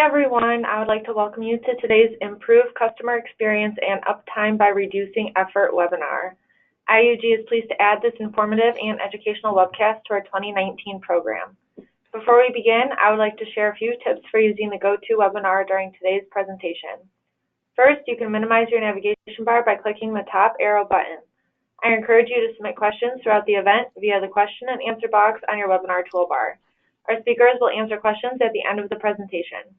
everyone. I would like to welcome you to today's Improve Customer Experience and Uptime by Reducing Effort webinar. IUG is pleased to add this informative and educational webcast to our 2019 program. Before we begin, I would like to share a few tips for using the GoToWebinar during today's presentation. First, you can minimize your navigation bar by clicking the top arrow button. I encourage you to submit questions throughout the event via the question and answer box on your webinar toolbar. Our speakers will answer questions at the end of the presentation.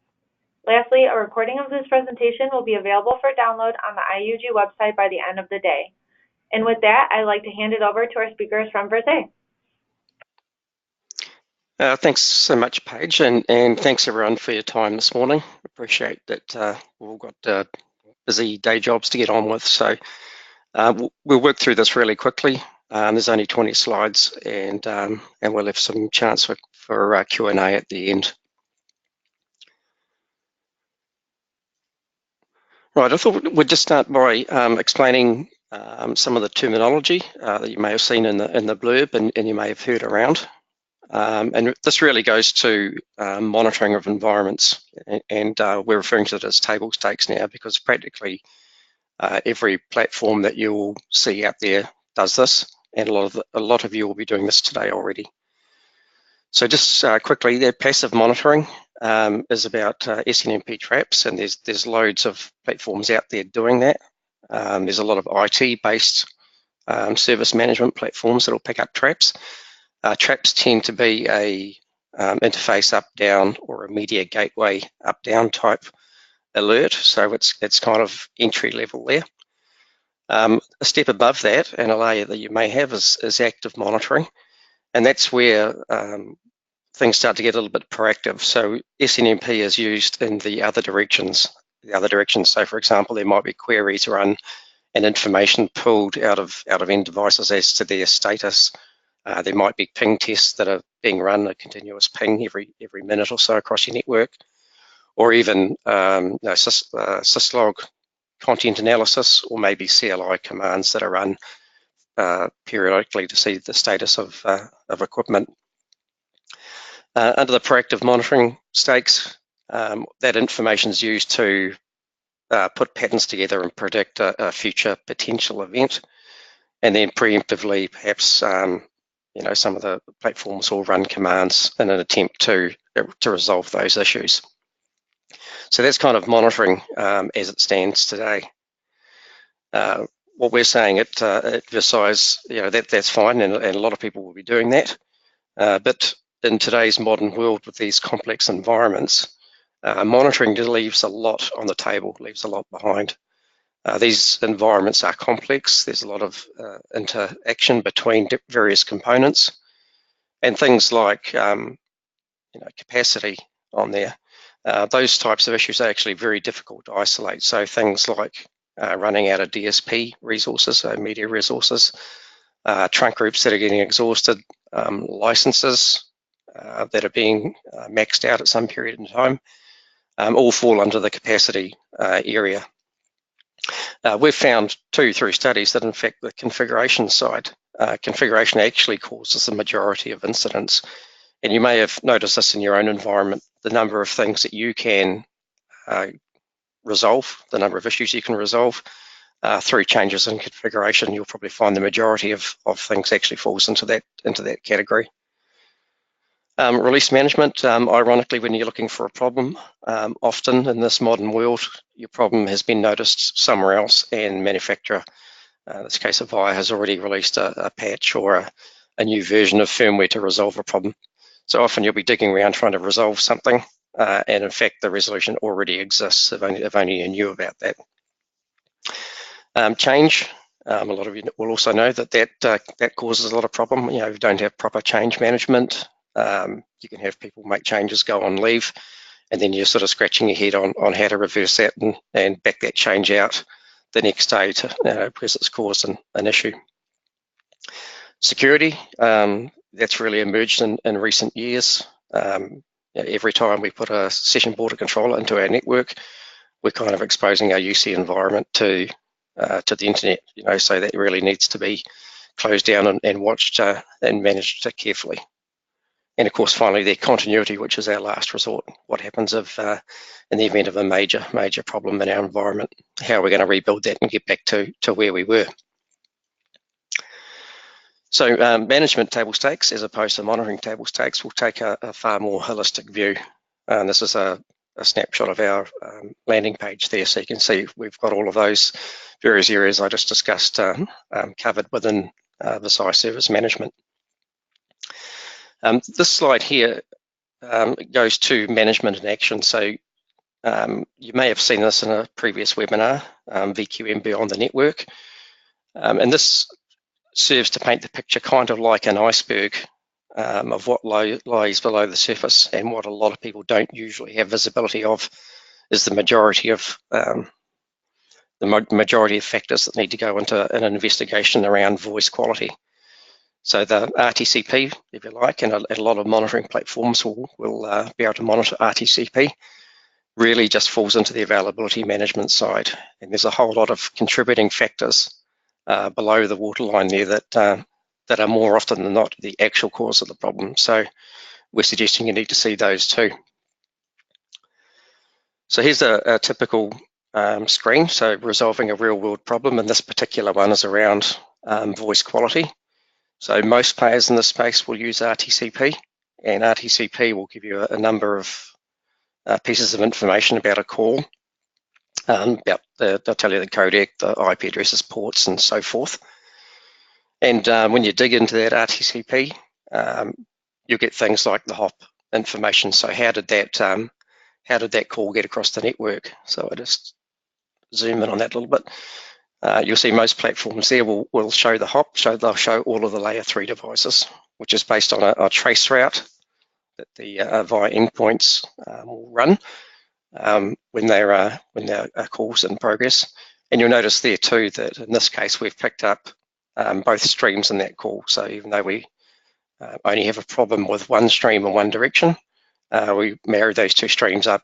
Lastly, a recording of this presentation will be available for download on the IUG website by the end of the day. And with that, I'd like to hand it over to our speakers from Versailles. Thanks so much, Paige, and thanks everyone for your time this morning. Appreciate that we've all got busy day jobs to get on with, so we'll work through this really quickly. There's only 20 slides, and we'll have some chance for Q&A at the end. Right, I thought we'd just start by explaining some of the terminology that you may have seen in the blurb and you may have heard around. And this really goes to monitoring of environments, and we're referring to it as table stakes now because practically every platform that you will see out there does this, and a lot of you will be doing this today already. So just quickly, their passive monitoring is about SNMP traps, and there's loads of platforms out there doing that. There's a lot of IT-based service management platforms that will pick up traps. Traps tend to be a interface up-down or a media gateway up-down type alert, so it's kind of entry level there. A step above that, and a layer that you may have is active monitoring, and that's where things start to get a little bit proactive. So SNMP is used in the other directions. So for example, there might be queries run and information pulled out of end devices as to their status. There might be ping tests that are being run, a continuous ping every minute or so across your network, or even syslog content analysis, or maybe CLI commands that are run periodically to see the status of equipment. Under the proactive monitoring stakes, that information is used to put patterns together and predict a future potential event, and then preemptively, perhaps some of the platforms will run commands in an attempt to resolve those issues. So that's kind of monitoring as it stands today. What we're saying at Versailles, that's fine, and a lot of people will be doing that. But in today's modern world with these complex environments, monitoring leaves a lot on the table, leaves a lot behind. These environments are complex. There's a lot of interaction between various components, and things like capacity on there. Those types of issues are actually very difficult to isolate. So things like running out of DSP resources, so media resources, trunk groups that are getting exhausted, licenses that are being maxed out at some period in time, all fall under the capacity area. We've found too through studies that in fact the configuration side, configuration actually causes the majority of incidents. And you may have noticed this in your own environment, the number of things that you can resolve, the number of issues you can resolve through changes in configuration. You'll probably find the majority of things actually falls into that category. Release management, ironically, when you're looking for a problem, often in this modern world, your problem has been noticed somewhere else, and manufacturer, in this case Avaya, has already released a patch or a new version of firmware to resolve a problem. So often you'll be digging around trying to resolve something, and in fact the resolution already exists if only you knew about that. Change. A lot of you will also know that causes a lot of problem. If you don't have proper change management, you can have people make changes, go on leave, and then you're sort of scratching your head on how to reverse that and back that change out the next day because it's caused an issue. Security, that's really emerged in recent years. Every time we put a session border controller into our network, we're kind of exposing our UC environment to the internet, so that really needs to be closed down and watched and managed carefully. And of course, finally, their continuity, which is our last resort. What happens if, in the event of a major problem in our environment, how are we going to rebuild that and get back to where we were? So management table stakes, as opposed to monitoring table stakes, will take a far more holistic view. And this is a snapshot of our landing page there, so you can see we've got all of those various areas I just discussed covered within Visai Service Management. This slide here goes to management in action. So you may have seen this in a previous webinar, VQM Beyond the Network. And this serves to paint the picture kind of like an iceberg of what lies below the surface, and what a lot of people don't usually have visibility of is the majority of factors that need to go into an investigation around voice quality. So the RTCP, if you like, and a lot of monitoring platforms will be able to monitor RTCP, really just falls into the availability management side. And there's a whole lot of contributing factors below the waterline there that are more often than not the actual cause of the problem. So we're suggesting you need to see those too. So here's a typical screen. So resolving a real world problem, and this particular one is around voice quality. So most players in this space will use RTCP, and RTCP will give you a number of pieces of information about a call. They'll tell you the codec, the IP addresses, ports, and so forth. And when you dig into that RTCP, you'll get things like the hop information. So how did that call get across the network? So I just zoom in on that a little bit. You'll see most platforms there will show the hop, so they'll show all of the layer 3 devices, which is based on a trace route that the via endpoints will run when there are calls in progress. And you'll notice there too that in this case we've picked up both streams in that call. So even though we only have a problem with one stream in one direction, we marry those two streams up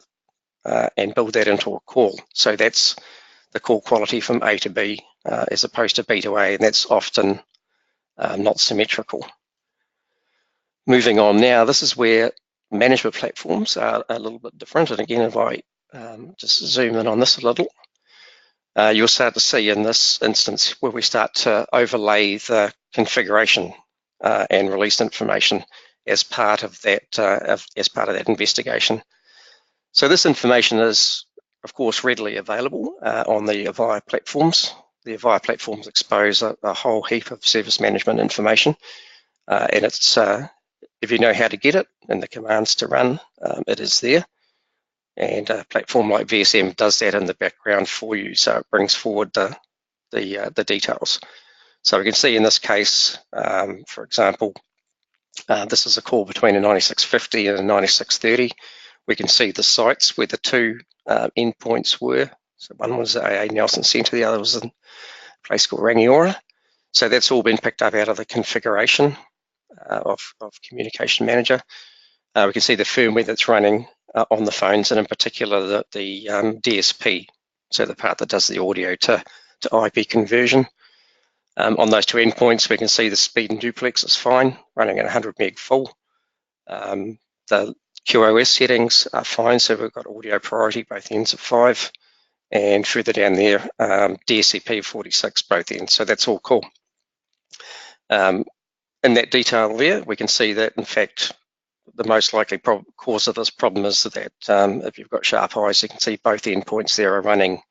and build that into a call. So that's the call quality from A to B as opposed to B to A, and that's often not symmetrical. Moving on now, this is where management platforms are a little bit different. And again, if I just zoom in on this a little, you'll start to see in this instance where we start to overlay the configuration and release information as part of that investigation. So this information is, of course, readily available on the Avaya platforms. The Avaya platforms expose a whole heap of service management information, and it's if you know how to get it and the commands to run, it is there. And a platform like VSM does that in the background for you, so it brings forward the details. So we can see in this case, for example, this is a call between a 9650 and a 9630. We can see the sites where the two endpoints were. So one was AA Nelson Centre, the other was in a place called Rangiora. So that's all been picked up out of the configuration of Communication Manager. We can see the firmware that's running on the phones, and in particular the DSP, so the part that does the audio to IP conversion. On those two endpoints, we can see the speed and duplex is fine, running at 100 meg full. The QoS settings are fine, so we've got audio priority, both ends of 5, and further down there, DSCP 46, both ends, so that's all cool. In that detail there, we can see that, in fact, the most likely cause of this problem is that if you've got sharp eyes, you can see both endpoints there are running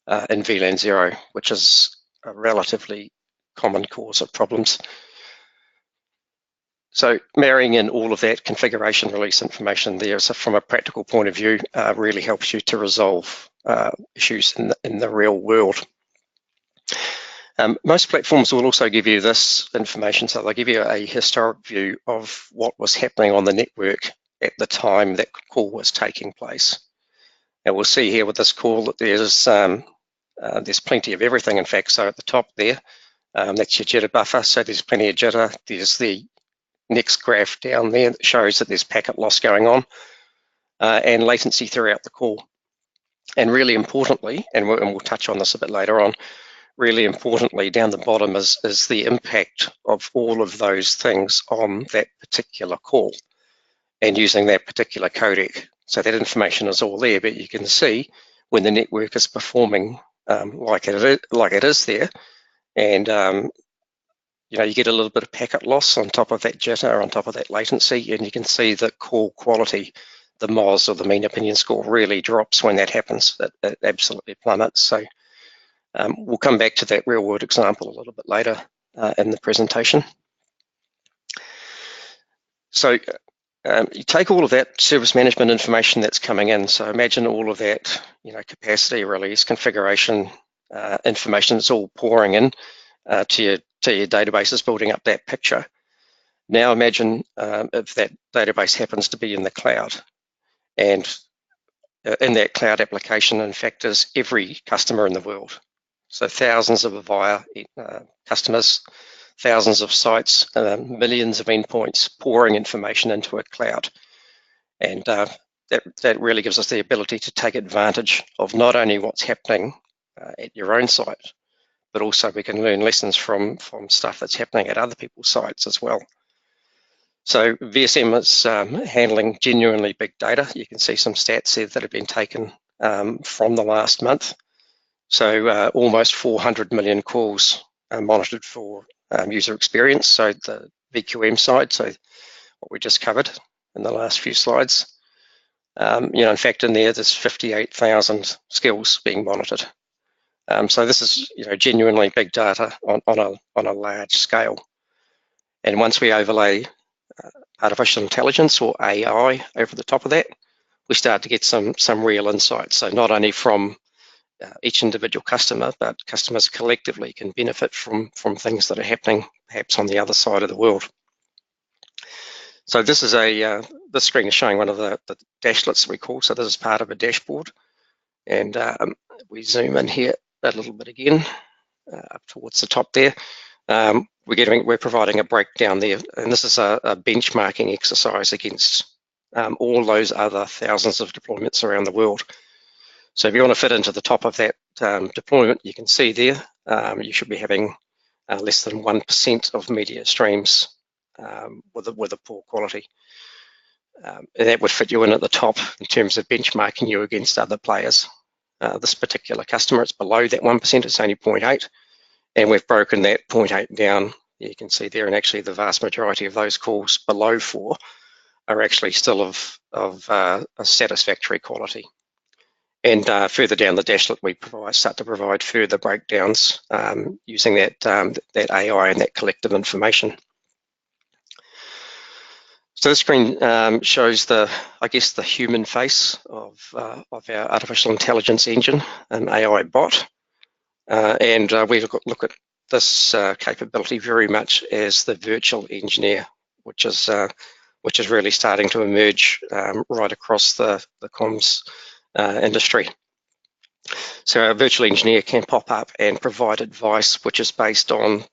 in VLAN 0, which is a relatively common cause of problems. So marrying in all of that configuration release information there, so from a practical point of view, really helps you to resolve issues in the real world. Most platforms will also give you this information, so they'll give you a historic view of what was happening on the network at the time that call was taking place. And we'll see here with this call that there's plenty of everything, in fact. So at the top there, that's your jitter buffer, so there's plenty of jitter. There's the next graph down there that shows that there's packet loss going on and latency throughout the call. And really importantly, and we'll touch on this a bit later on, really importantly, down the bottom is the impact of all of those things on that particular call. and using that particular codec. So that information is all there, but you can see when the network is performing like it is there, and you get a little bit of packet loss on top of that jitter, on top of that latency, and you can see the call quality, the MOS or the mean opinion score, really drops when that happens. It absolutely plummets. So we'll come back to that real world example a little bit later in the presentation. So you take all of that service management information that's coming in. So imagine all of that, capacity release, configuration information is all pouring in to your databases, building up that picture. Now imagine if that database happens to be in the cloud, and in that cloud application, in fact, is every customer in the world. So thousands of Avaya customers, thousands of sites, millions of endpoints pouring information into a cloud. And that really gives us the ability to take advantage of not only what's happening at your own site, but also we can learn lessons from stuff that's happening at other people's sites as well. So VSM is handling genuinely big data. You can see some stats here that have been taken from the last month. So almost 400 million calls monitored for user experience. So the VQM side, so what we just covered in the last few slides. In fact, in there's 58,000 skills being monitored. So this is genuinely big data on a large scale. And once we overlay artificial intelligence or AI over the top of that, we start to get some real insights. So not only from each individual customer, but customers collectively can benefit from things that are happening perhaps on the other side of the world. So this is this screen is showing one of the dashlets we call. So this is part of a dashboard, and we zoom in here a little bit again up towards the top there. We're providing a breakdown there, and this is a benchmarking exercise against all those other thousands of deployments around the world. So if you want to fit into the top of that deployment, you can see there you should be having less than 1% of media streams with a poor quality. And that would fit you in at the top in terms of benchmarking you against other players. This particular customer, it's below that 1%, it's only 0.8. And we've broken that 0.8 down, you can see there, and actually the vast majority of those calls below 4 are actually still of a satisfactory quality. And further down the dashlet, we start to provide further breakdowns using that AI and that collective information. So this screen shows the human face of our artificial intelligence engine, an AI bot. And we look at this capability very much as the virtual engineer, which is really starting to emerge right across the comms industry. So our virtual engineer can pop up and provide advice which is based on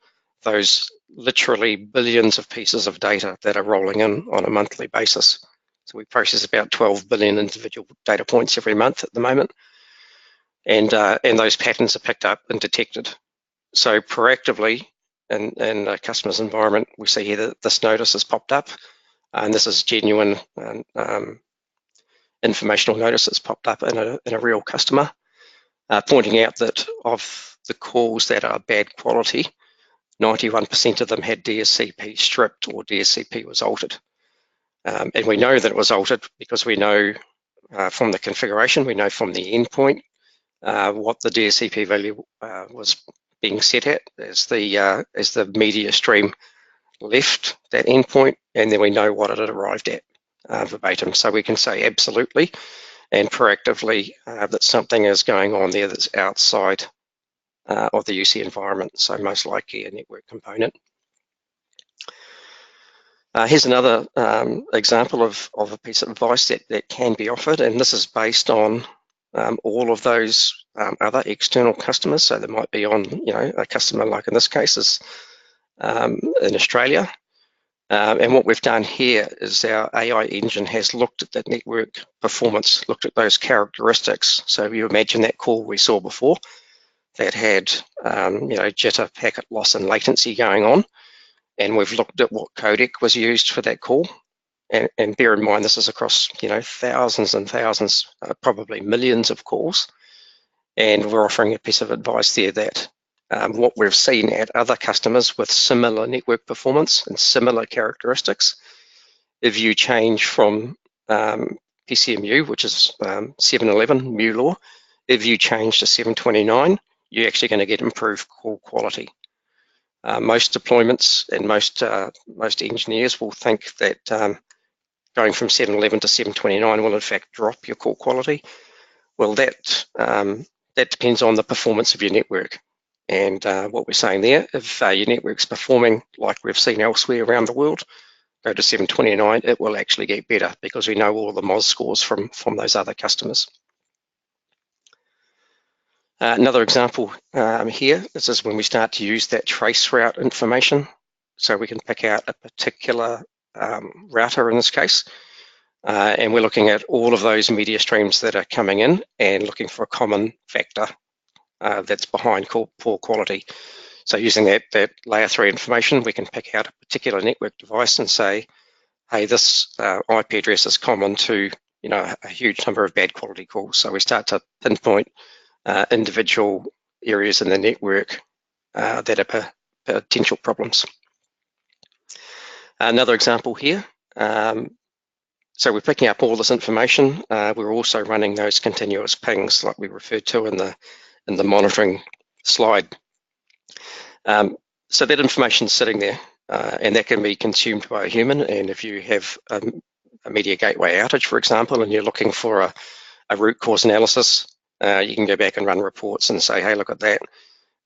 those literally billions of pieces of data that are rolling in on a monthly basis. So we process about 12 billion individual data points every month at the moment. And those patterns are picked up and detected. So proactively in a customer's environment, we see here that this notice has popped up, and this is genuine informational notice that's popped up in a real customer, pointing out that of the calls that are bad quality, 91% of them had DSCP stripped or DSCP was altered. And we know that it was altered because we know from the configuration, we know from the endpoint what the DSCP value was being set at as the media stream left that endpoint, and then we know what it had arrived at verbatim. So we can say absolutely and proactively that something is going on there that's outside of the UC environment, so most likely a network component. Here's another example of a piece of advice that can be offered, and this is based on all of those other external customers. So there might be on, a customer like in this case is in Australia. And what we've done here is our AI engine has looked at the network performance, looked at those characteristics. So if you imagine that call we saw before that had, jitter, packet loss and latency going on, and we've looked at what codec was used for that call, And bear in mind, this is across thousands and thousands, probably millions of calls. And we're offering a piece of advice there that what we've seen at other customers with similar network performance and similar characteristics, if you change from PCMU, which is 711 mu law, if you change to 729, you're actually going to get improved call quality. Most deployments and most engineers will think that going from 711 to 729 will in fact drop your call quality. Well, that depends on the performance of your network. And what we're saying there, if your network's performing like we've seen elsewhere around the world, go to 729, it will actually get better because we know all the MOS scores from those other customers. Another example here, this is when we start to use that trace route information. So we can pick out a particular router in this case, and we're looking at all of those media streams that are coming in and looking for a common factor that's behind poor quality. So using that layer 3 information, we can pick out a particular network device and say, hey, this IP address is common to a huge number of bad quality calls. So we start to pinpoint individual areas in the network that are potential problems. Another example here. So we're picking up all this information. We're also running those continuous pings like we referred to in the monitoring slide. So that information is sitting there, and that can be consumed by a human. And if you have a media gateway outage, for example, and you're looking for a root cause analysis, you can go back and run reports and say, hey, look at that.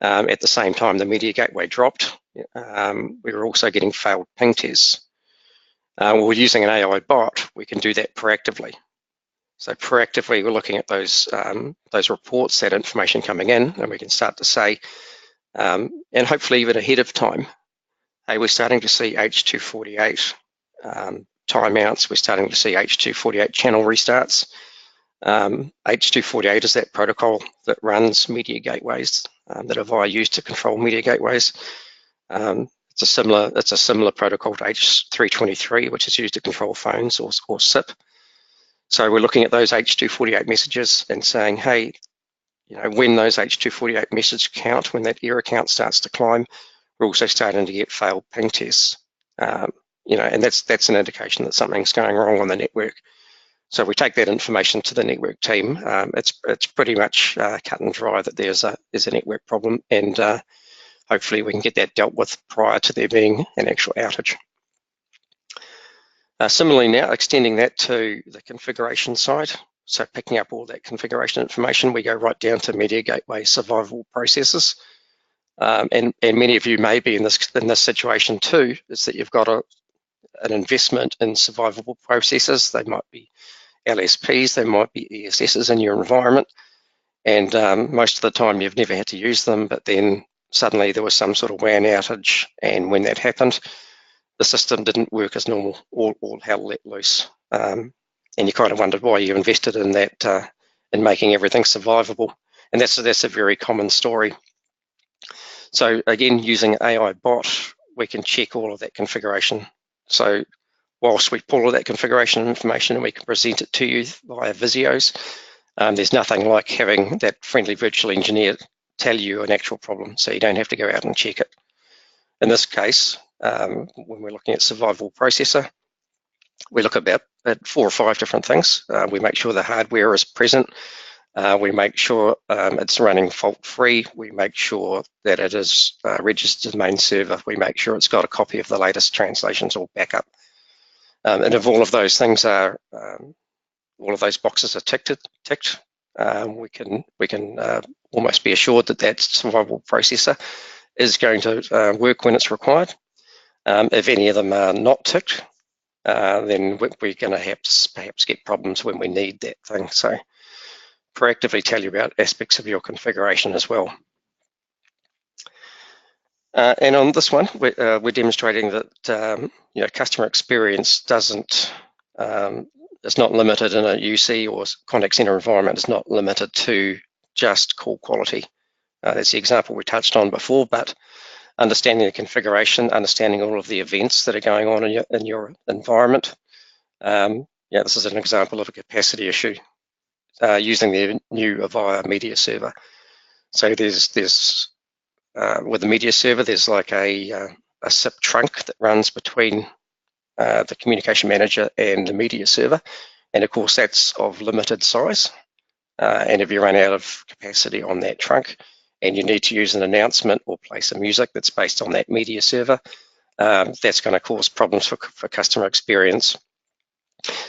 At the same time, the media gateway dropped. We were also getting failed ping tests. We're using an AI bot. We can do that proactively. So proactively, we're looking at those reports, that information coming in, and we can start to say, and hopefully even ahead of time, hey, we're starting to see H248 timeouts. We're starting to see H248 channel restarts. H248 is that protocol that runs media gateways that Avaya used to control media gateways. It's a similar protocol to H323, which is used to control phones or SIP. So we're looking at those H248 messages and saying, hey, when those H248 message count, when that error count starts to climb, we're also starting to get failed ping tests. And that's an indication that something's going wrong on the network. So we take that information to the network team. It's pretty much cut and dry that there's a network problem, and hopefully we can get that dealt with prior to there being an actual outage. Similarly now, extending that to the configuration side. So picking up all that configuration information, we go right down to media gateway survivable processes. And many of you may be in this situation too, is that you've got an investment in survivable processes. They might be LSPs, they might be ESSs in your environment, and most of the time you've never had to use them, but then suddenly there was some sort of WAN outage, and when that happened, the system didn't work as normal, all hell let loose. And you kind of wondered why you invested in that, in making everything survivable. And that's a very common story. So again, using AI bot, we can check all of that configuration. So whilst we pull all that configuration information and we can present it to you via Visios, there's nothing like having that friendly virtual engineer tell you an actual problem, so you don't have to go out and check it. In this case, when we're looking at survivable processor, we look at 4 or 5 different things. We make sure the hardware is present. We make sure it's running fault-free. We make sure that it is registered to the main server. We make sure it's got a copy of the latest translations or backup. And if all of those things are, all of those boxes are ticked, we can almost be assured that that survivable processor is going to work when it's required. If any of them are not ticked, then we're going to perhaps get problems when we need that thing. So proactively tell you about aspects of your configuration as well. And on this one, we're demonstrating that customer experience is not limited in a UC or contact center environment. It's not limited to just call quality. That's the example we touched on before, but understanding the configuration, understanding all of the events that are going on in your environment, Yeah, this is an example of a capacity issue using the new Avaya media server. So there's with the media server, there's like a SIP trunk that runs between the communication manager and the media server. And of course, that's of limited size. And if you run out of capacity on that trunk and you need to use an announcement or play some music that's based on that media server, that's going to cause problems for customer experience.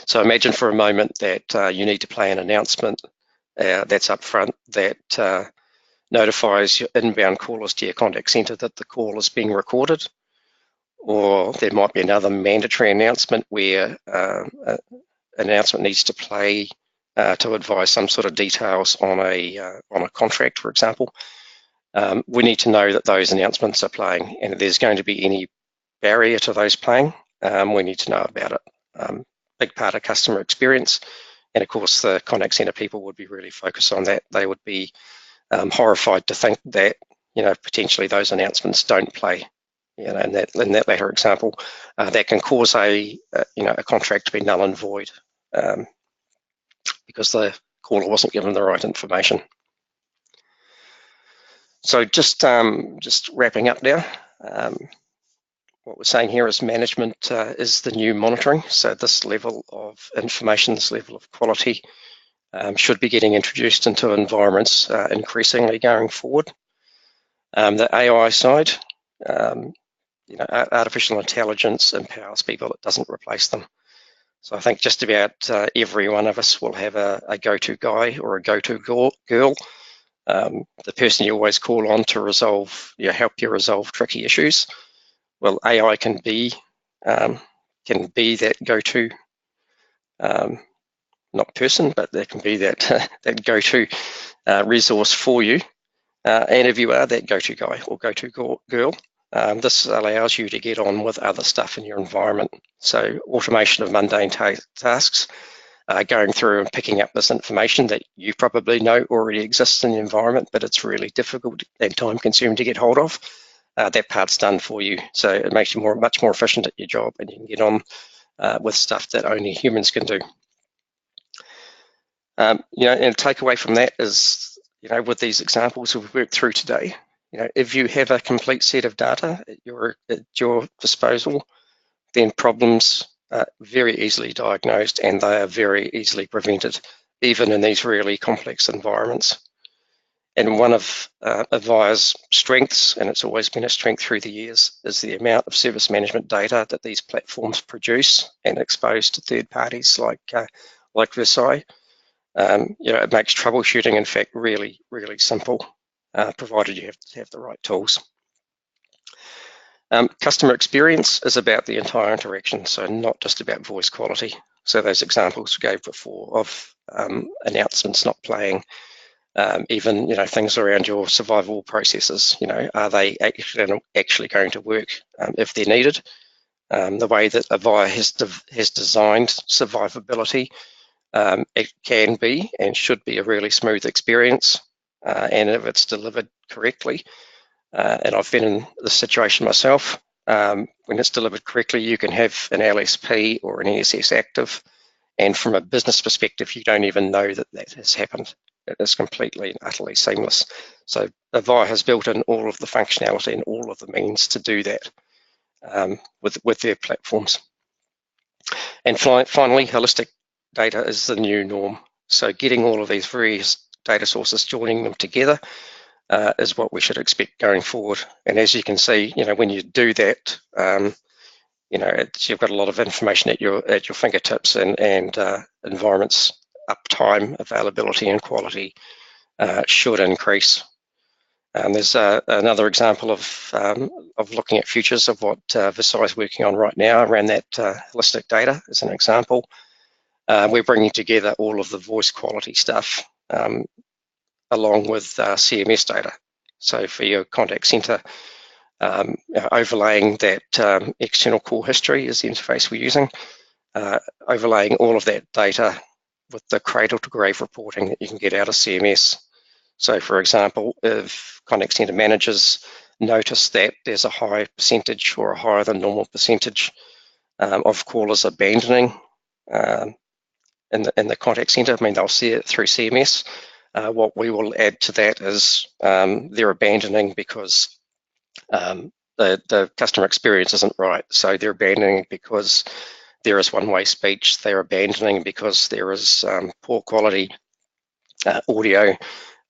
So imagine for a moment that you need to play an announcement that's up front that notifies your inbound callers to your contact center that the call is being recorded. Or there might be another mandatory announcement where an announcement needs to play to advise some sort of details on a contract, for example. We need to know that those announcements are playing, and if there's going to be any barrier to those playing, we need to know about it. Big part of customer experience, and of course the contact center people would be really focused on that. They would be horrified to think that potentially those announcements don't play. In that latter example, that can cause a contract to be null and void because the caller wasn't given the right information. So just wrapping up now. What we're saying here is management is the new monitoring. So this level of information, this level of quality should be getting introduced into environments increasingly going forward. The AI side, artificial intelligence empowers people, it doesn't replace them. So I think just about every one of us will have a go-to guy or a go-to girl, the person you always call on to help you resolve tricky issues. Well, AI can be that go-to, not person, but there can be that that go-to resource for you. And if you are that go-to guy or go-to girl, this allows you to get on with other stuff in your environment. So automation of mundane tasks, going through and picking up this information that you probably know already exists in the environment, but it's really difficult and time-consuming to get hold of. That part's done for you, so it makes you much more efficient at your job, and you can get on with stuff that only humans can do. And a takeaway from that is, with these examples we've worked through today, if you have a complete set of data at your disposal, then problems are very easily diagnosed and they are very easily prevented, even in these really complex environments. And one of Avaya's strengths, and it's always been a strength through the years, is the amount of service management data that these platforms produce and expose to third parties like Versailles. It makes troubleshooting, in fact, really, really simple, provided you have the right tools. Customer experience is about the entire interaction, so not just about voice quality. So those examples we gave before of announcements not playing, even things around your survival processes. Are they actually going to work if they're needed? The way that Avaya has designed survivability, it can be and should be a really smooth experience, and if it's delivered correctly, and I've been in this situation myself, when it's delivered correctly, you can have an LSP or an ESS active, and from a business perspective, you don't even know that has happened. It is completely and utterly seamless. So Avaya has built in all of the functionality and all of the means to do that with their platforms. And finally, holistic data is the new norm. So getting all of these various data sources, joining them together, is what we should expect going forward. And as you can see, when you do that, you've got a lot of information at your fingertips, and environments uptime, availability, and quality should increase. There's another example of looking at futures of what Versailles is working on right now around that holistic data as an example. We're bringing together all of the voice quality stuff along with CMS data. So for your contact center, overlaying that external call history is the interface we're using, overlaying all of that data with the cradle to grave reporting that you can get out of CMS. So for example, if contact center managers notice that there's a high percentage or a higher than normal percentage of callers abandoning in the contact center. I mean, they'll see it through CMS. What we will add to that is they're abandoning because the customer experience isn't right. So they're abandoning because there is one-way speech. They're abandoning because there is poor quality audio.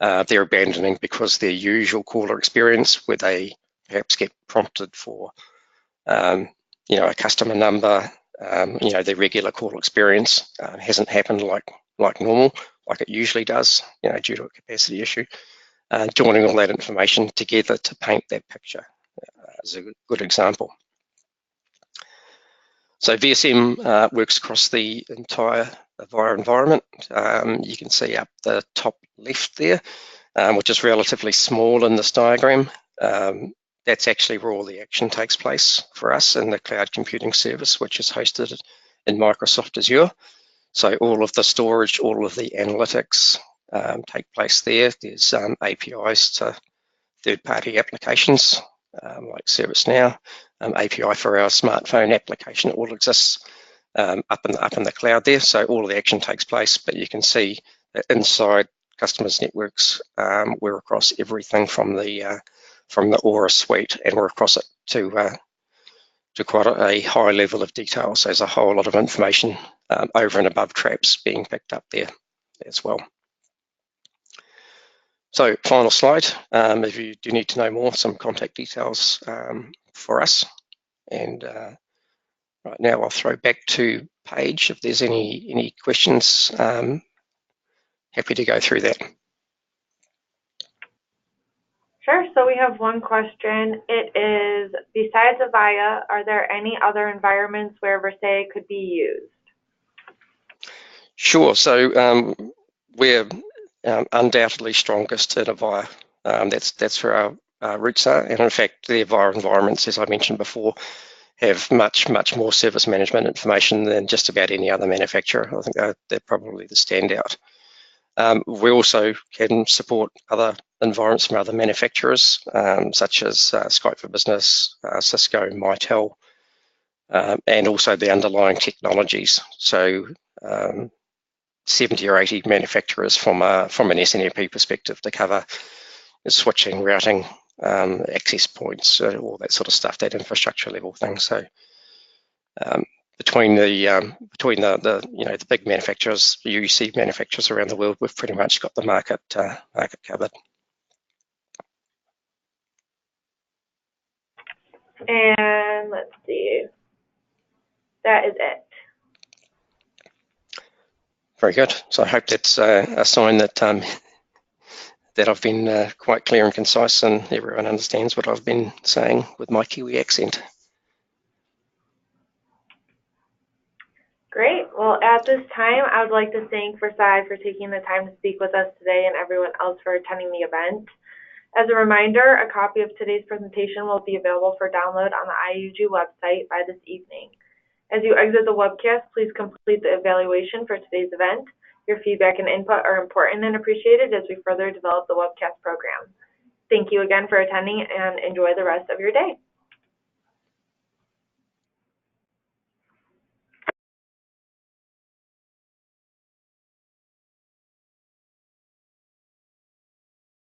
They're abandoning because their usual caller experience, where they perhaps get prompted for, a customer number, their regular call experience hasn't happened like normal, like it usually does, due to a capacity issue. Joining all that information together to paint that picture is a good example. So VSM works across the entire Avaya environment. You can see up the top left there, which is relatively small in this diagram. That's actually where all the action takes place for us in the cloud computing service, which is hosted in Microsoft Azure. So all of the storage, all of the analytics take place there. There's APIs to third-party applications like ServiceNow, API for our smartphone application. It all exists up in the cloud there. So all of the action takes place, but you can see that inside customers' networks, we're across everything from the Aura suite, and we're across it to quite a high level of detail. So there's a whole lot of information over and above traps being picked up there as well. So final slide, if you do need to know more, some contact details for us. And right now I'll throw back to Paige if there's any questions. Happy to go through that. Sure. So we have one question. It is, besides Avaya, are there any other environments where Versailles could be used? Sure. So we're undoubtedly strongest in Avaya. That's where our roots are. And in fact, the Avaya environments, as I mentioned before, have much more service management information than just about any other manufacturer. I think they're probably the standout. We also can support other environments from other manufacturers, such as Skype for Business, Cisco, Mitel, and also the underlying technologies. So 70 or 80 manufacturers from an SNMP perspective to cover switching, routing, access points, all that sort of stuff, that infrastructure level thing. So between the big manufacturers, UC manufacturers around the world, we've pretty much got the market covered. And let's see, that is it. Very good. So I hope that's a sign that that I've been quite clear and concise, and everyone understands what I've been saying with my Kiwi accent. Great. Well, at this time, I would like to thank Versailles for taking the time to speak with us today and everyone else for attending the event. As a reminder, a copy of today's presentation will be available for download on the IUG website by this evening. As you exit the webcast, please complete the evaluation for today's event. Your feedback and input are important and appreciated as we further develop the webcast program. Thank you again for attending and enjoy the rest of your day.